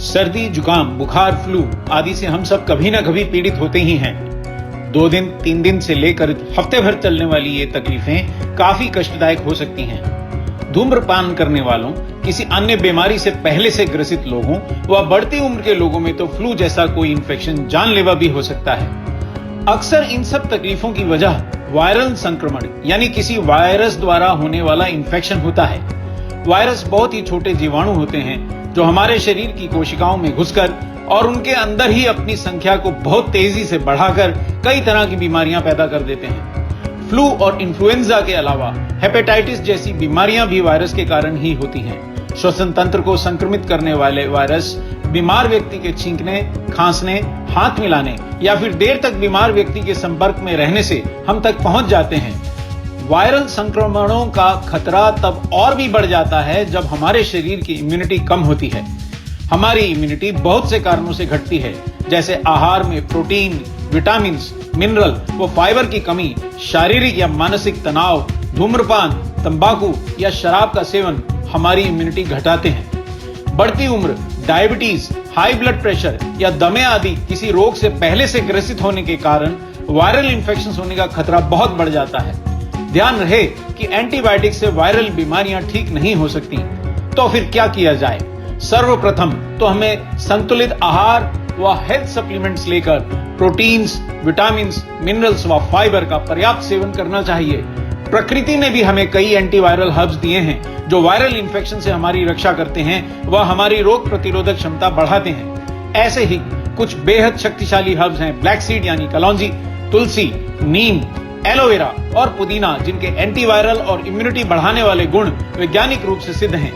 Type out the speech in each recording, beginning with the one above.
सर्दी, जुकाम, बुखार, फ्लू आदि से हम सब कभी ना कभी पीड़ित होते ही हैं। 2 दिन, 3 दिन से लेकर हफ्ते भर चलने वाली ये तकलीफें काफी कष्टदायक हो सकती हैं। धूम्रपान करने वालों, किसी अन्य बीमारी से पहले से ग्रसित लोगों व बढ़ती उम्र के लोगों में तो फ्लू जैसा कोई इन्फेक्शन जानलेवा भी हो सकता है। अक्सर इन सब तकलीफों की वजह वायरल संक्रमण यानी किसी वायरस द्वारा होने वाला इन्फेक्शन होता है। वायरस बहुत ही छोटे जीवाणु होते हैं जो हमारे शरीर की कोशिकाओं में घुसकर और उनके अंदर ही अपनी संख्या को बहुत तेजी से बढ़ाकर कई तरह की बीमारियां पैदा कर देते हैं। फ्लू और इन्फ्लुएंजा के अलावा हेपेटाइटिस जैसी बीमारियां भी वायरस के कारण ही होती हैं। श्वसन तंत्र को संक्रमित करने वाले वायरस बीमार व्यक्ति के छींकने, खांसने, हाथ मिलाने या फिर देर तक बीमार व्यक्ति के संपर्क में रहने से हम तक पहुंच जाते हैं। वायरल संक्रमणों का खतरा तब और भी बढ़ जाता है जब हमारे शरीर की इम्यूनिटी कम होती है। हमारी इम्यूनिटी बहुत से कारणों से घटती है, जैसे आहार में प्रोटीन, विटामिन, मिनरल व फाइबर की कमी, शारीरिक या मानसिक तनाव, धूम्रपान, तंबाकू या शराब का सेवन हमारी इम्यूनिटी घटाते हैं। बढ़ती उम्र, डायबिटीज, हाई ब्लड प्रेशर या दमे आदि किसी रोग से पहले से ग्रसित होने के कारण वायरल इन्फेक्शन होने का खतरा बहुत बढ़ जाता है। ध्यान रहे कि एंटीबायोटिक से वायरल बीमारियां ठीक नहीं हो सकती। तो फिर क्या किया जाए? सर्वप्रथम तो हमें संतुलित आहार व हेल्थ सप्लीमेंट्स लेकर प्रोटीन्स, विटामिन्स, मिनरल्स व फाइबर का पर्याप्त सेवन करना चाहिए। प्रकृति ने भी हमें कई एंटीवायरल हर्ब्स दिए हैं जो वायरल इन्फेक्शन से हमारी रक्षा करते हैं व हमारी रोग प्रतिरोधक क्षमता बढ़ाते हैं। ऐसे ही कुछ बेहद शक्तिशाली हर्ब्स हैं ब्लैक सीड यानी कलौंजी, तुलसी, नीम, एलोवेरा और पुदीना, जिनके एंटीवायरल और इम्यूनिटी बढ़ाने वाले गुण वैज्ञानिक रूप से सिद्ध हैं।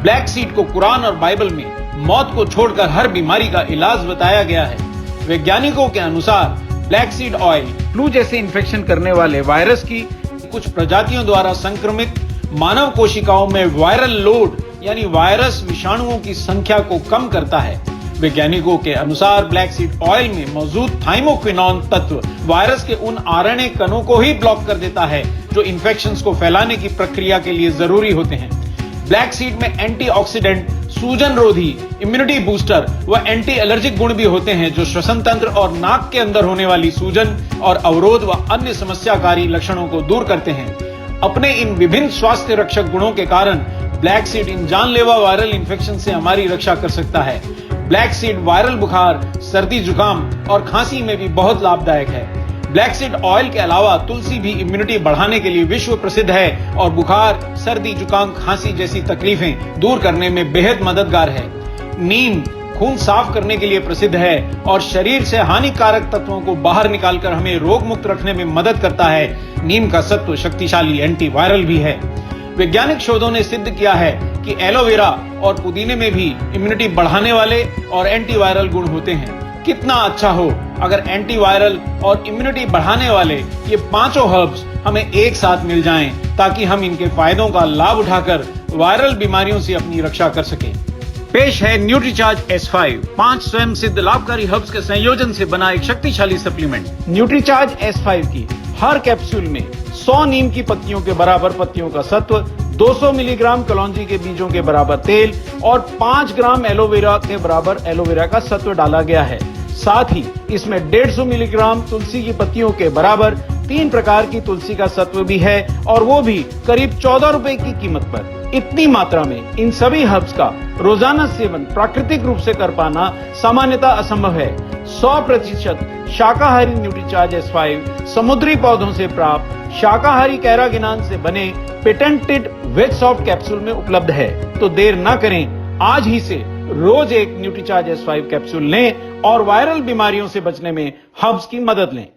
ब्लैक सीड को कुरान और बाइबल में मौत को छोड़कर हर बीमारी का इलाज बताया गया है। वैज्ञानिकों के अनुसार ब्लैक सीड ऑयल फ्लू जैसे इन्फेक्शन करने वाले वायरस की कुछ प्रजातियों द्वारा संक्रमित मानव कोशिकाओं में वायरल लोड यानी वायरस विषाणुओं की संख्या को कम करता है। वैज्ञानिकों के अनुसार ब्लैक सीड ऑयल में मौजूद थाइमोक्विनोन तत्व वायरस के उन आरएनए कणों को ही ब्लॉक कर देता है जो इन्फेक्शंस को फैलाने की प्रक्रिया के लिए जरूरी होते हैं। ब्लैक सीड में एंटीऑक्सीडेंट, सूजन रोधी, इम्यूनिटी बूस्टर व एंटी एलर्जिक गुण भी होते हैं जो श्वसन तंत्र और नाक के अंदर होने वाली सूजन और अवरोध व अन्य समस्याकारी लक्षणों को दूर करते हैं। अपने इन विभिन्न स्वास्थ्य रक्षक गुणों के कारण ब्लैक सीड इन जानलेवा वायरल इन्फेक्शन से हमारी रक्षा कर सकता है। ब्लैक सीड वायरल बुखार, सर्दी, जुकाम और खांसी में भी बहुत लाभदायक है। ब्लैक सीड ऑयल के अलावा तुलसी भी इम्यूनिटी बढ़ाने के लिए विश्व प्रसिद्ध है और बुखार, सर्दी, जुकाम, खांसी जैसी तकलीफें दूर करने में बेहद मददगार है। नीम खून साफ करने के लिए प्रसिद्ध है और शरीर से हानिकारक तत्वों को बाहर निकालकर हमें रोग मुक्त रखने में मदद करता है। नीम का सत्व शक्तिशाली एंटीवायरल भी है। वैज्ञानिक शोधों ने सिद्ध किया है कि एलोवेरा और पुदीने में भी इम्यूनिटी बढ़ाने वाले और एंटीवायरल गुण होते हैं। कितना अच्छा हो अगर एंटीवायरल और इम्यूनिटी बढ़ाने वाले ये पांचों हर्ब्स हमें एक साथ मिल जाएं, ताकि हम इनके फायदों का लाभ उठाकर वायरल बीमारियों से अपनी रक्षा कर सकें। पेश है न्यूट्रीचार्ज S5, 5 स्वयं सिद्ध लाभकारी हर्ब्स के संयोजन से बना एक शक्तिशाली सप्लीमेंट। न्यूट्रीचार्ज S5 की हर कैप्सूल में 100 नीम की पत्तियों के बराबर पत्तियों का सत्व, 200 मिलीग्राम कलौंजी के बीजों के बराबर तेल और 5 ग्राम एलोवेरा के बराबर एलोवेरा का सत्व डाला गया है। साथ ही इसमें 150 मिलीग्राम तुलसी की पत्तियों के बराबर 3 प्रकार की तुलसी का सत्व भी है और वो भी करीब 14 रुपए की कीमत पर। इतनी मात्रा में इन सभी हर्ब्स का रोजाना सेवन प्राकृतिक रूप से कर पाना सामान्यतः असंभव है। 100% शाकाहारी न्यूट्रीचार्ज S5 समुद्री पौधों से प्राप्त शाकाहारी कैरागिनान से बने पेटेंटेड वेज सॉफ्ट कैप्सूल में उपलब्ध है। तो देर न करें, आज ही से रोज एक न्यूट्रीचार्ज S5 कैप्सूल लें और वायरल बीमारियों से बचने में हर्ब्स की मदद लें।